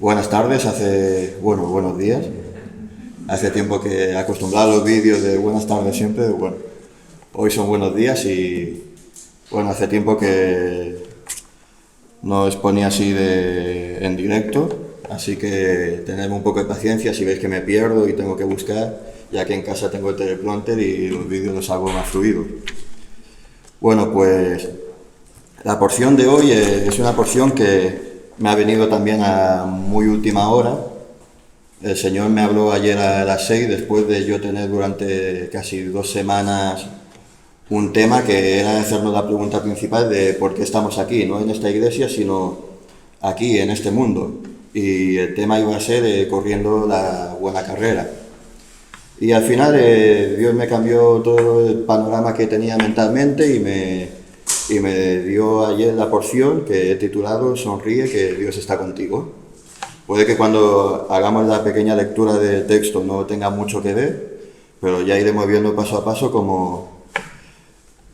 Buenas tardes, buenos días. Hace tiempo que he acostumbrado a los vídeos de buenas tardes siempre, hoy son buenos días y hace tiempo que no os ponía así en directo, así que tenedme un poco de paciencia si veis que me pierdo y tengo que buscar, ya que en casa tengo el teleprompter y los vídeos los hago más fluidos. Bueno, pues la porción de hoy es una porción que me ha venido también a muy última hora. El Señor me habló ayer a las 6, después de yo tener durante casi 2 semanas un tema que era hacernos la pregunta principal de por qué estamos aquí, no en esta iglesia, sino aquí, en este mundo. Y el tema iba a ser corriendo la buena carrera. Y al final Dios me cambió todo el panorama que tenía mentalmente y me dio ayer la porción que he titulado Sonríe, que Dios está contigo. Puede que cuando hagamos la pequeña lectura del texto no tenga mucho que ver, pero ya iremos viendo paso a paso como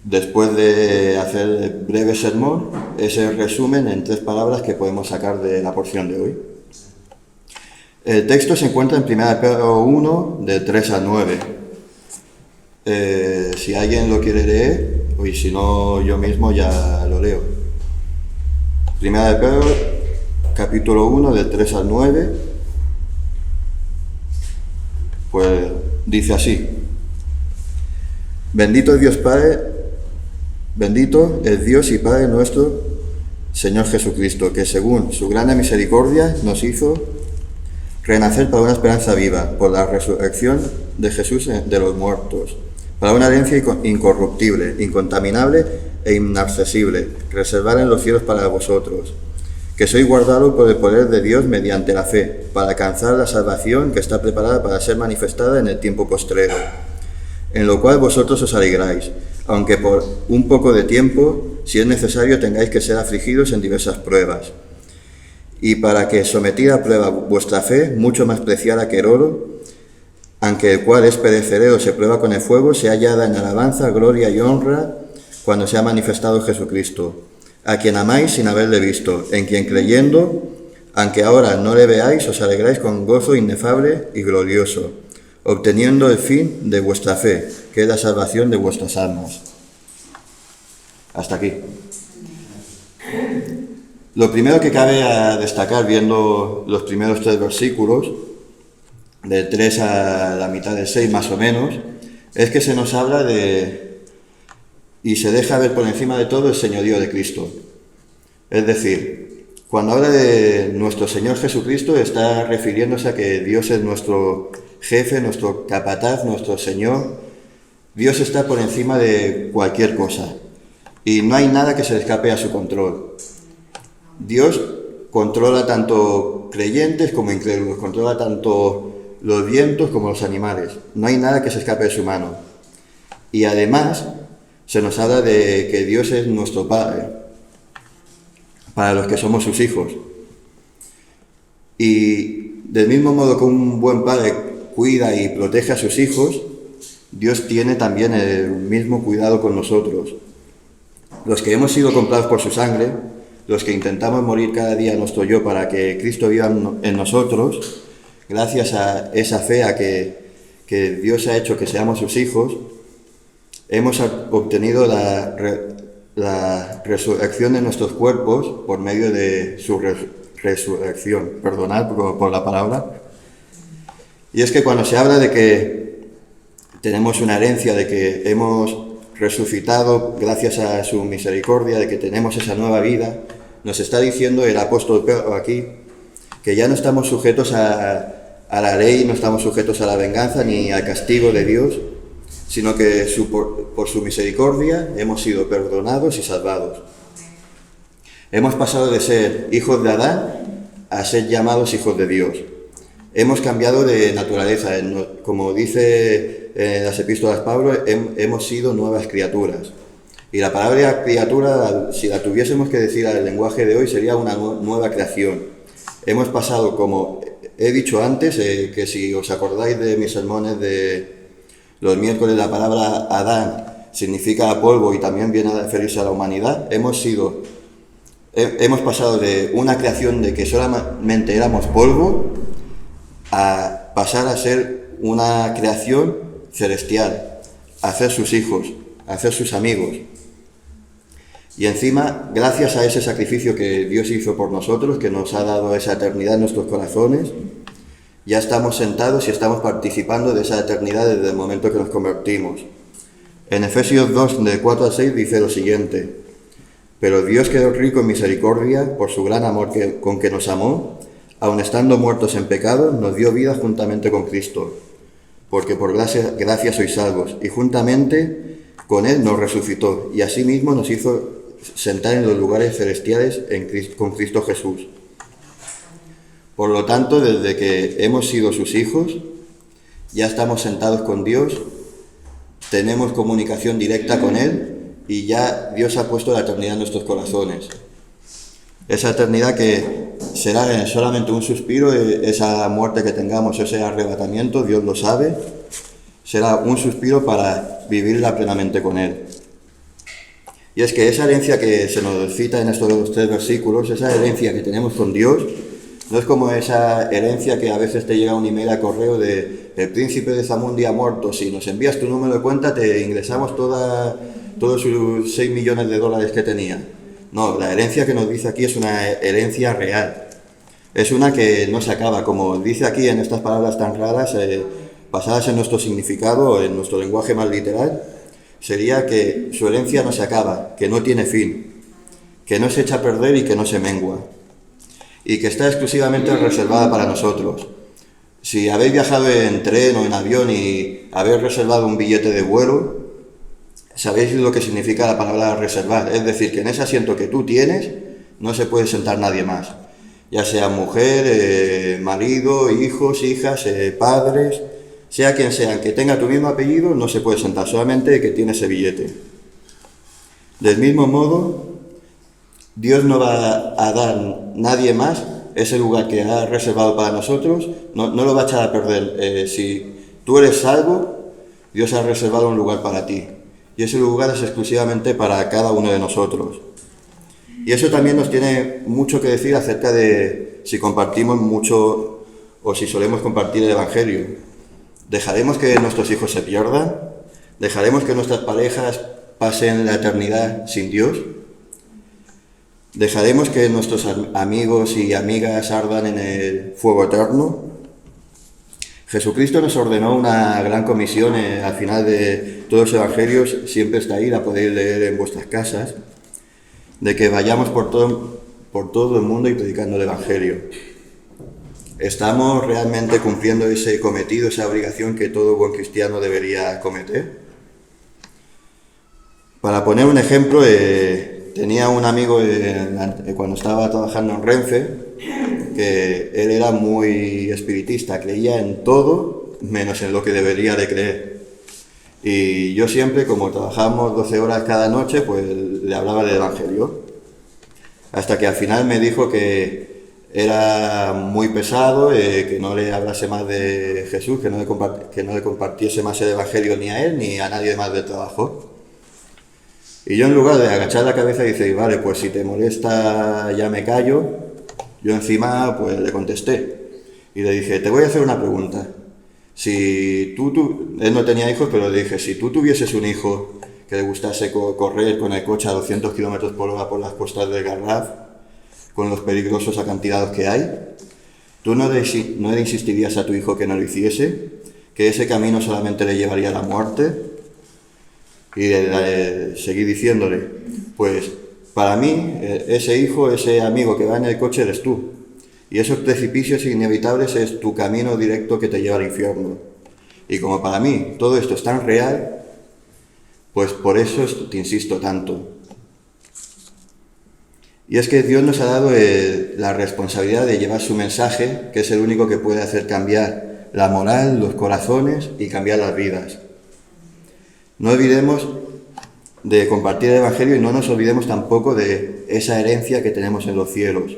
después de hacer el breve sermón, ese resumen en 3 palabras que podemos sacar de la porción de hoy. El texto se encuentra en 1 Pedro 1, de 3 al 9. Si alguien lo quiere leer, y si no yo mismo ya lo leo. 1 Pedro, capítulo 1, de 3 al 9, pues dice así: Bendito es Dios y Padre nuestro, Señor Jesucristo, que según su grande misericordia nos hizo renacer para una esperanza viva, por la resurrección de Jesús de los muertos, para una herencia incorruptible, incontaminable e inaccesible, reservada en los cielos para vosotros, que sois guardados por el poder de Dios mediante la fe, para alcanzar la salvación que está preparada para ser manifestada en el tiempo postrero, en lo cual vosotros os alegráis, aunque por un poco de tiempo, si es necesario, tengáis que ser afligidos en diversas pruebas, y para que sometida a prueba vuestra fe, mucho más preciada que el oro, aunque el cual es perecedero, se prueba con el fuego, sea hallada en alabanza, gloria y honra cuando sea manifestado Jesucristo, a quien amáis sin haberle visto, en quien creyendo, aunque ahora no le veáis, os alegráis con gozo inefable y glorioso, obteniendo el fin de vuestra fe, que es la salvación de vuestras almas. Hasta aquí. Lo primero que cabe a destacar, viendo los primeros 3 versículos, de 3 a la mitad de 6 más o menos, es que se nos habla y se deja ver por encima de todo el señorío de Cristo. Es decir, cuando habla de nuestro Señor Jesucristo, está refiriéndose a que Dios es nuestro jefe, nuestro capataz, nuestro Señor. Dios está por encima de cualquier cosa y no hay nada que se le escape a su control. Dios controla tanto creyentes como incrédulos, controla tanto los vientos como los animales. No hay nada que se escape de su mano. Y además se nos habla de que Dios es nuestro Padre, para los que somos sus hijos. Y del mismo modo que un buen padre cuida y protege a sus hijos, Dios tiene también el mismo cuidado con nosotros. Los que hemos sido comprados por su sangre, los que intentamos morir cada día a nuestro yo para que Cristo viva en nosotros, gracias a esa fe a que Dios ha hecho que seamos sus hijos, hemos obtenido la resurrección de nuestros cuerpos por medio de su resurrección. Perdonad por la palabra. Y es que cuando se habla de que tenemos una herencia, de que hemos resucitado gracias a su misericordia, de que tenemos esa nueva vida, nos está diciendo el apóstol Pedro aquí que ya no estamos sujetos a la ley, no estamos sujetos a la venganza ni al castigo de Dios, sino que por su misericordia hemos sido perdonados y salvados. Hemos pasado de ser hijos de Adán a ser llamados hijos de Dios. Hemos cambiado de naturaleza, como dice en las epístolas Pablo, hemos sido nuevas criaturas. Y la palabra criatura, si la tuviésemos que decir al lenguaje de hoy, sería una nueva creación. Hemos pasado, como he dicho antes, que si os acordáis de mis sermones de los miércoles, la palabra Adán significa polvo y también viene a referirse a la humanidad. Hemos sido Hemos pasado de una creación de que solamente éramos polvo a pasar a ser una creación celestial, a ser sus hijos, a ser sus amigos. Y encima, gracias a ese sacrificio que Dios hizo por nosotros, que nos ha dado esa eternidad en nuestros corazones, ya estamos sentados y estamos participando de esa eternidad desde el momento que nos convertimos. En Efesios 2, de 4 al 6, dice lo siguiente: pero Dios, que es rico en misericordia, por su gran amor con que nos amó, aun estando muertos en pecado, nos dio vida juntamente con Cristo, porque por gracia sois salvos, y juntamente con Él nos resucitó, y asimismo nos hizo sentar en los lugares celestiales con Cristo Jesús. Por lo tanto, desde que hemos sido sus hijos, ya estamos sentados con Dios, tenemos comunicación directa con Él, y ya Dios ha puesto la eternidad en nuestros corazones. Esa eternidad que será solamente un suspiro, esa muerte que tengamos, ese arrebatamiento, Dios lo sabe, será un suspiro para vivirla plenamente con Él. Y es que esa herencia que se nos cita en estos 3 versículos, esa herencia que tenemos con Dios, no es como esa herencia que a veces te llega un email a correo de el príncipe de Zamundi ha muerto, si nos envías tu número de cuenta te ingresamos todos sus 6 millones de dólares que tenía. No, la herencia que nos dice aquí es una herencia real. Es una que no se acaba, como dice aquí en estas palabras tan raras, basadas en nuestro significado o en nuestro lenguaje más literal, sería que su herencia no se acaba, que no tiene fin, que no se echa a perder y que no se mengua, y que está exclusivamente reservada para nosotros. Si habéis viajado en tren o en avión y habéis reservado un billete de vuelo, sabéis lo que significa la palabra reservar, es decir, que en ese asiento que tú tienes no se puede sentar nadie más, ya sea mujer, marido, hijos, hijas, padres, sea quien sea, que tenga tu mismo apellido, no se puede sentar, solamente el que tiene ese billete. Del mismo modo, Dios no va a dar nadie más ese lugar que ha reservado para nosotros, no lo va a echar a perder. Si tú eres salvo, Dios ha reservado un lugar para ti. Y ese lugar es exclusivamente para cada uno de nosotros. Y eso también nos tiene mucho que decir acerca de si compartimos mucho o si solemos compartir el Evangelio. ¿Dejaremos que nuestros hijos se pierdan? ¿Dejaremos que nuestras parejas pasen la eternidad sin Dios? ¿Dejaremos que nuestros amigos y amigas ardan en el fuego eterno? Jesucristo nos ordenó una gran comisión al final de todos los evangelios, siempre está ahí, la podéis leer en vuestras casas, de que vayamos por todo el mundo y predicando el evangelio. ¿Estamos realmente cumpliendo ese cometido, esa obligación que todo buen cristiano debería cometer? Para poner un ejemplo, tenía un amigo cuando estaba trabajando en Renfe, que él era muy espiritista, creía en todo menos en lo que debería de creer. Y yo siempre, como trabajamos 12 horas cada noche, pues le hablaba del Evangelio. Hasta que al final me dijo que era muy pesado, que no le hablase más de Jesús, que no le compartiese más el Evangelio ni a él ni a nadie más del trabajo. Y yo, en lugar de agachar la cabeza y decir, vale, pues si te molesta ya me callo, yo encima pues le contesté y le dije, te voy a hacer una pregunta. Si él no tenía hijos, pero le dije, si tú tuvieses un hijo que le gustase correr con el coche a 200 km por hora por las costas del Garraf, con los peligrosos acantilados que hay, ¿tú no le insistirías a tu hijo que no lo hiciese? ¿Que ese camino solamente le llevaría a la muerte? Y seguí diciéndole, pues para mí, ese hijo, ese amigo que va en el coche eres tú. Y esos precipicios inevitables es tu camino directo que te lleva al infierno. Y como para mí todo esto es tan real, pues por eso te insisto tanto. Y es que Dios nos ha dado la responsabilidad de llevar su mensaje, que es el único que puede hacer cambiar la moral, los corazones y cambiar las vidas. No olvidemos de compartir el Evangelio y no nos olvidemos tampoco de esa herencia que tenemos en los cielos,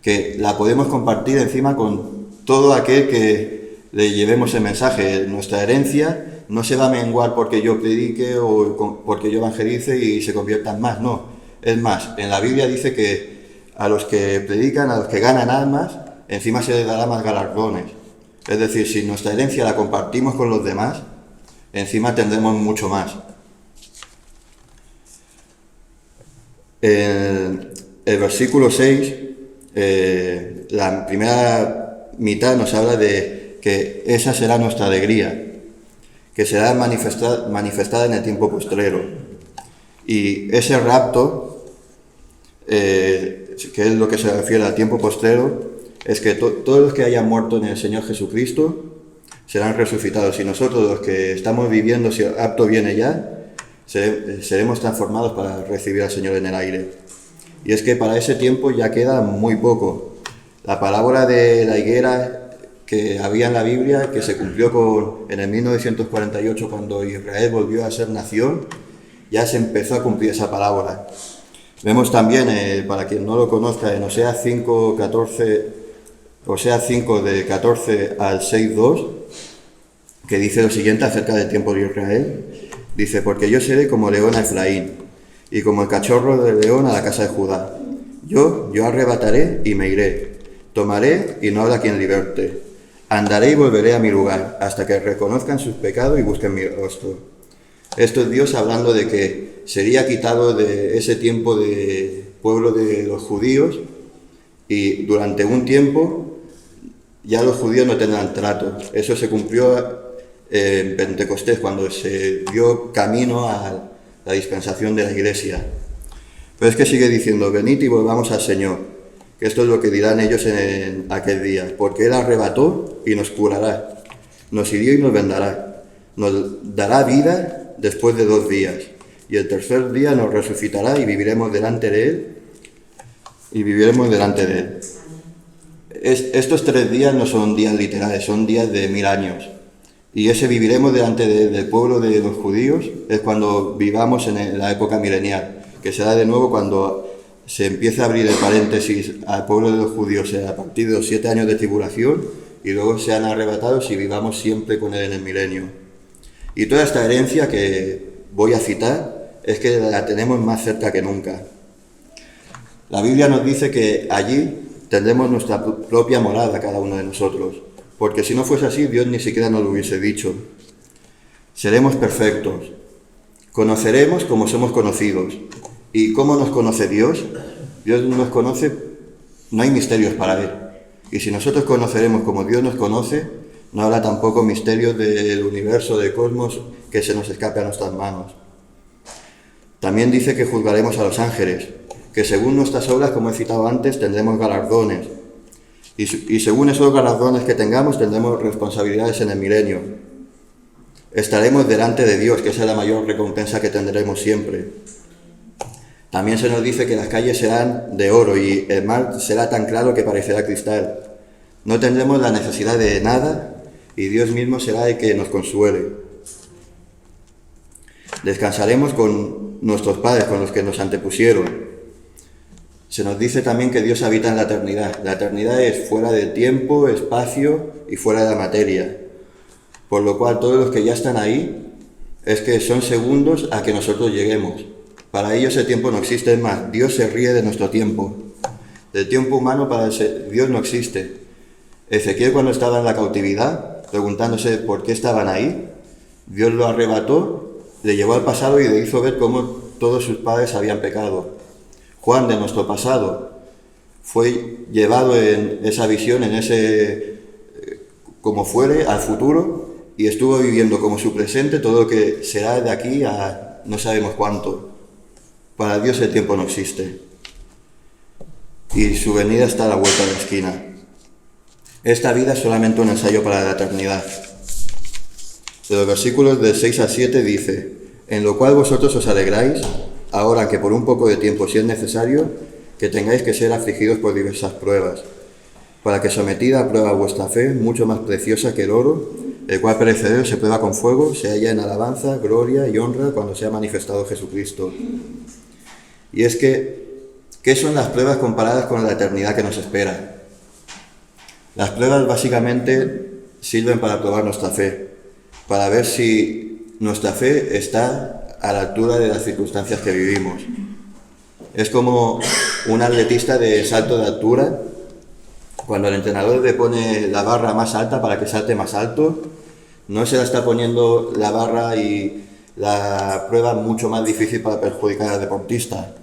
que la podemos compartir encima con todo aquel que le llevemos el mensaje. Nuestra herencia no se va a menguar porque yo predique o porque yo evangelice y se conviertan más, no. Es más, en la Biblia dice que a los que predican, a los que ganan almas, encima se les dará más galardones. Es decir, si nuestra herencia la compartimos con los demás, encima tendremos mucho más. El versículo 6, la primera mitad nos habla de que esa será nuestra alegría, que será manifestada en el tiempo postrero. Y ese rapto, que es lo que se refiere al tiempo postrero, es que todos los que hayan muerto en el Señor Jesucristo serán resucitados, y nosotros, los que estamos viviendo, si el rapto viene ya, seremos transformados para recibir al Señor en el aire. Y es que para ese tiempo ya queda muy poco. La parábola de la higuera que había en la Biblia, que se cumplió en el 1948, cuando Israel volvió a ser nación, ya se empezó a cumplir esa parábola. Vemos también, para quien no lo conozca, en Oseas 5, 14, Oseas 5 de 14 al 6:2, que dice lo siguiente acerca del tiempo de Israel. Dice: porque yo seré como león a Efraín, y como el cachorro de león a la casa de Judá. Yo arrebataré y me iré, tomaré y no habrá quien liberte. Andaré y volveré a mi lugar, hasta que reconozcan sus pecados y busquen mi rostro. Esto es Dios hablando de que sería quitado de ese tiempo de pueblo de los judíos, y durante un tiempo ya los judíos no tendrán trato. Eso se cumplió en Pentecostés, cuando se dio camino a la dispensación de la Iglesia. Pero es que sigue diciendo: venid y volvamos al Señor, que esto es lo que dirán ellos en aquel día, porque Él arrebató y nos curará, nos hirió y nos vendará, nos dará vida después de 2 días, y el tercer día nos resucitará y viviremos delante de Él, Estos 3 días no son días literales, son días de 1000 años. Y ese viviremos delante del pueblo de los judíos es cuando vivamos en la época milenial, que será de nuevo cuando se empieza a abrir el paréntesis al pueblo de los judíos a partir de los 7 años de tribulación, y luego sean arrebatados y vivamos siempre con Él en el milenio. Y toda esta herencia que voy a citar es que la tenemos más cerca que nunca. La Biblia nos dice que allí tendremos nuestra propia morada cada uno de nosotros, porque si no fuese así, Dios ni siquiera nos lo hubiese dicho. Seremos perfectos, conoceremos como somos conocidos. ¿Y cómo nos conoce Dios? Dios nos conoce, no hay misterios para Él. Y si nosotros conoceremos como Dios nos conoce, no habrá tampoco misterios del universo, del cosmos, que se nos escape a nuestras manos. También dice que juzgaremos a los ángeles, que según nuestras obras, como he citado antes, tendremos galardones. Y según esos galardones que tengamos, tendremos responsabilidades en el milenio. Estaremos delante de Dios, que esa es la mayor recompensa que tendremos siempre. También se nos dice que las calles serán de oro y el mar será tan claro que parecerá cristal. No tendremos la necesidad de nada y Dios mismo será el que nos consuele. Descansaremos con nuestros padres, con los que nos antepusieron. Se nos dice también que Dios habita en la eternidad. La eternidad es fuera del tiempo, espacio y fuera de la materia. Por lo cual todos los que ya están ahí es que son segundos a que nosotros lleguemos. Para ellos el tiempo no existe, es más, Dios se ríe de nuestro tiempo. Del tiempo humano para Dios no existe. Ezequiel, cuando estaba en la cautividad, preguntándose por qué estaban ahí, Dios lo arrebató, le llevó al pasado y le hizo ver cómo todos sus padres habían pecado. Juan, de nuestro pasado, fue llevado en esa visión, en ese como fuere, al futuro, y estuvo viviendo como su presente todo lo que será de aquí a no sabemos cuánto. Para Dios el tiempo no existe. Y su venida está a la vuelta de la esquina. Esta vida es solamente un ensayo para la eternidad. De los versículos del 6 al 7 dice: en lo cual vosotros os alegráis, ahora que por un poco de tiempo, si es necesario, que tengáis que ser afligidos por diversas pruebas, para que sometida a prueba vuestra fe, mucho más preciosa que el oro, el cual perecedero se prueba con fuego, se halla en alabanza, gloria y honra cuando sea manifestado Jesucristo. Y es que, ¿qué son las pruebas comparadas con la eternidad que nos espera? Las pruebas básicamente sirven para probar nuestra fe, para ver si nuestra fe está a la altura de las circunstancias que vivimos. Es como un atletista de salto de altura. Cuando el entrenador le pone la barra más alta para que salte más alto, no se la está poniendo la barra y la prueba mucho más difícil para perjudicar al deportista,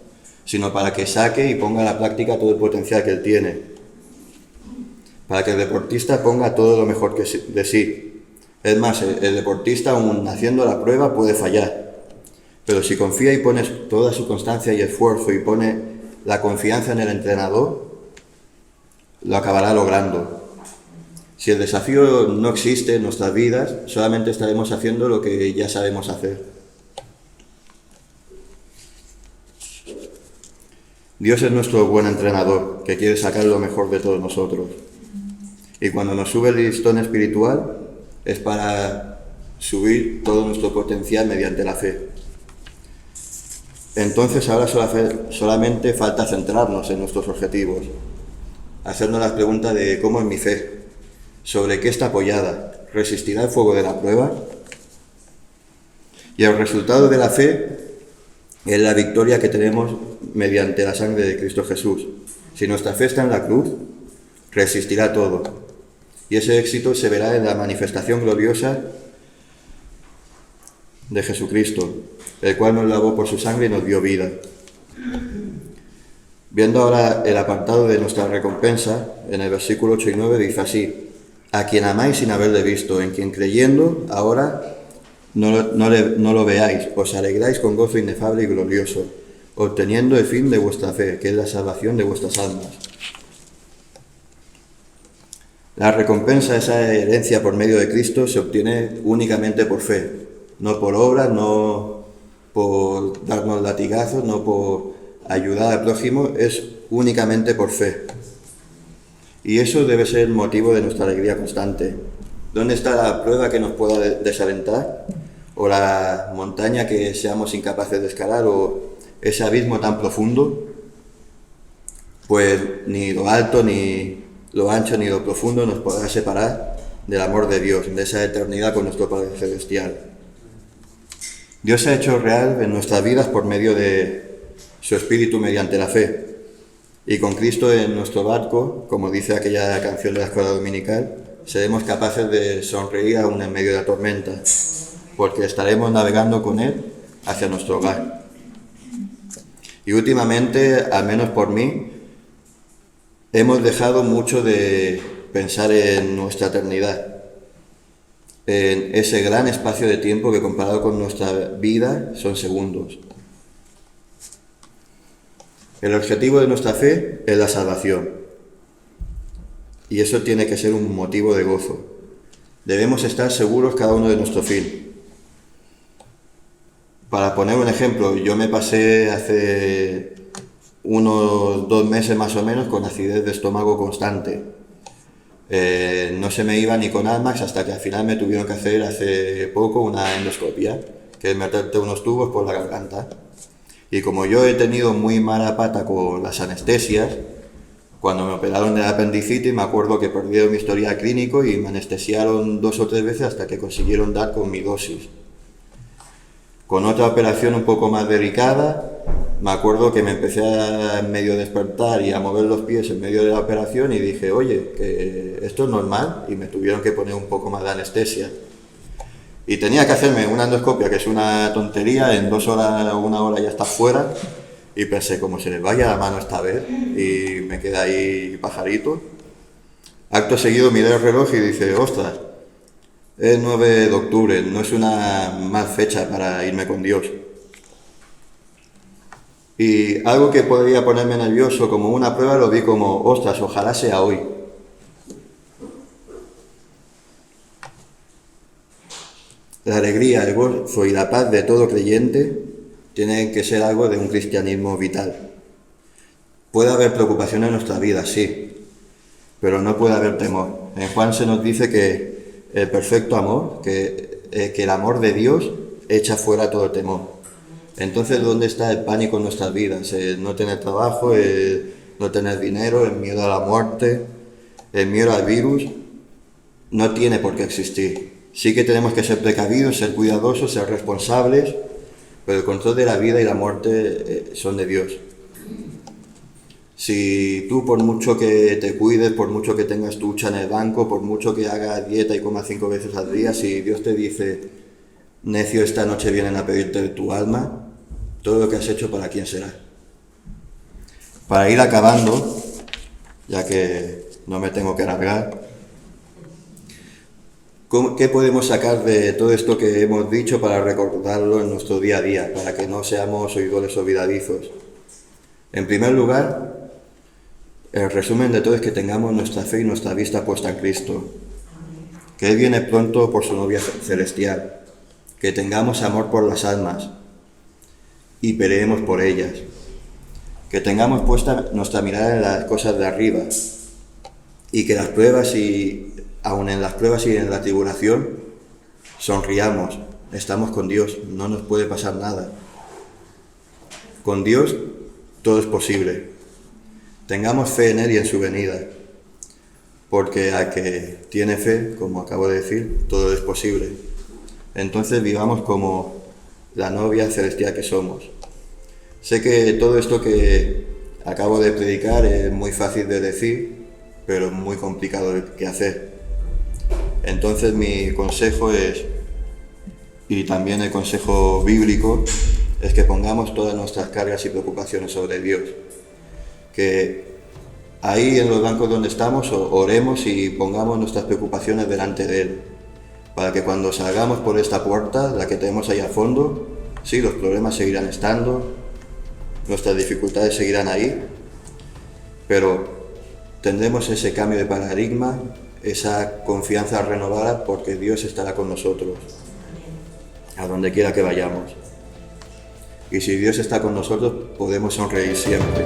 sino para que saque y ponga a la práctica todo el potencial que él tiene. Para que el deportista ponga todo lo mejor de sí. Es más, el deportista, aún haciendo la prueba, puede fallar. Pero si confía y pone toda su constancia y esfuerzo y pone la confianza en el entrenador, lo acabará logrando. Si el desafío no existe en nuestras vidas, solamente estaremos haciendo lo que ya sabemos hacer. Dios es nuestro buen entrenador, que quiere sacar lo mejor de todos nosotros. Y cuando nos sube el listón espiritual, es para subir todo nuestro potencial mediante la fe. Entonces ahora solamente falta centrarnos en nuestros objetivos, hacernos la pregunta de cómo es mi fe, sobre qué está apoyada, resistirá el fuego de la prueba. Y el resultado de la fe es la victoria que tenemos mediante la sangre de Cristo Jesús. Si nuestra fe está en la cruz, resistirá todo. Y ese éxito se verá en la manifestación gloriosa de Jesucristo, el cual nos lavó por su sangre y nos dio vida. Viendo ahora el apartado de nuestra recompensa, en el versículo 8 y 9 dice así: a quien amáis sin haberle visto, en quien creyendo ahora no lo veáis, os alegráis con gozo inefable y glorioso, obteniendo el fin de vuestra fe, que es la salvación de vuestras almas. La recompensa, esa herencia por medio de Cristo, se obtiene únicamente por fe, no por obras, no por darnos latigazos, no por ayudar al prójimo, es únicamente por fe. Y eso debe ser el motivo de nuestra alegría constante. ¿Dónde está la prueba que nos pueda desalentar? ¿O la montaña que seamos incapaces de escalar? ¿O ese abismo tan profundo? Pues ni lo alto, ni lo ancho, ni lo profundo nos podrá separar del amor de Dios, de esa eternidad con nuestro Padre Celestial. Dios se ha hecho real en nuestras vidas por medio de su Espíritu mediante la fe. Y con Cristo en nuestro barco, como dice aquella canción de la escuela dominical, seremos capaces de sonreír aún en medio de la tormenta, porque estaremos navegando con Él hacia nuestro hogar. Y últimamente, al menos por mí, hemos dejado mucho de pensar en nuestra eternidad, en ese gran espacio de tiempo que comparado con nuestra vida son segundos. El objetivo de nuestra fe es la salvación, y eso tiene que ser un motivo de gozo. Debemos estar seguros cada uno de nuestro fin. Para poner un ejemplo, yo me pasé hace unos 2 meses más o menos con acidez de estómago constante. No se me iba ni con Almax hasta que al final me tuvieron que hacer hace poco una endoscopia, que es meterte unos tubos por la garganta. Y como yo he tenido muy mala pata con las anestesias, cuando me operaron de la apendicitis me acuerdo que perdieron mi historial clínico y me anestesiaron 2 o 3 veces hasta que consiguieron dar con mi dosis. Con otra operación un poco más delicada, me acuerdo que me empecé a medio despertar y a mover los pies en medio de la operación y dije, oye, que esto es normal, y me tuvieron que poner un poco más de anestesia. Y tenía que hacerme una endoscopia, que es una tontería, en 2 horas o 1 hora ya está fuera, y pensé, como se les vaya la mano esta vez, y me queda ahí pajarito. Acto seguido miré el reloj y dice, ostras, es 9 de octubre, no es una mal fecha para irme con Dios. Y algo que podría ponerme nervioso como una prueba lo vi como, ostras, ojalá sea hoy. La alegría, el gozo y la paz de todo creyente tienen que ser algo de un cristianismo vital. Puede haber preocupación en nuestra vida, sí, pero no puede haber temor. En Juan se nos dice que el perfecto amor, que el amor de Dios echa fuera todo temor. Entonces, ¿dónde está el pánico en nuestras vidas? El no tener trabajo, el no tener dinero, el miedo a la muerte, el miedo al virus, no tiene por qué existir. Sí que tenemos que ser precavidos, ser cuidadosos, ser responsables, pero el control de la vida y la muerte son de Dios. Si tú, por mucho que te cuides, por mucho que tengas tu hucha en el banco, por mucho que hagas dieta y comas 5 veces al día, si Dios te dice, necio, esta noche vienen a pedirte tu alma, todo lo que has hecho, ¿para quién será? Para ir acabando, ya que no me tengo que alargar, ¿qué podemos sacar de todo esto que hemos dicho para recordarlo en nuestro día a día, para que no seamos oidores olvidadizos? En primer lugar, el resumen de todo es que tengamos nuestra fe y nuestra vista puesta en Cristo, que Él viene pronto por su novia celestial, que tengamos amor por las almas y peleemos por ellas, que tengamos puesta nuestra mirada en las cosas de arriba y que las pruebas y aun en las pruebas y en la tribulación sonriamos, estamos con Dios, no nos puede pasar nada. Con Dios todo es posible. Tengamos fe en Él y en su venida, porque al que tiene fe, como acabo de decir, todo es posible. Entonces vivamos como la novia celestial que somos. Sé que todo esto que acabo de predicar es muy fácil de decir, pero muy complicado de hacer. Entonces mi consejo es, y también el consejo bíblico, es que pongamos todas nuestras cargas y preocupaciones sobre Dios. Que ahí en los bancos donde estamos oremos y pongamos nuestras preocupaciones delante de Él, para que cuando salgamos por esta puerta, la que tenemos ahí a fondo, sí, los problemas seguirán estando, nuestras dificultades seguirán ahí, pero tendremos ese cambio de paradigma, esa confianza renovada, porque Dios estará con nosotros, a donde quiera que vayamos. Y si Dios está con nosotros, podemos sonreír siempre.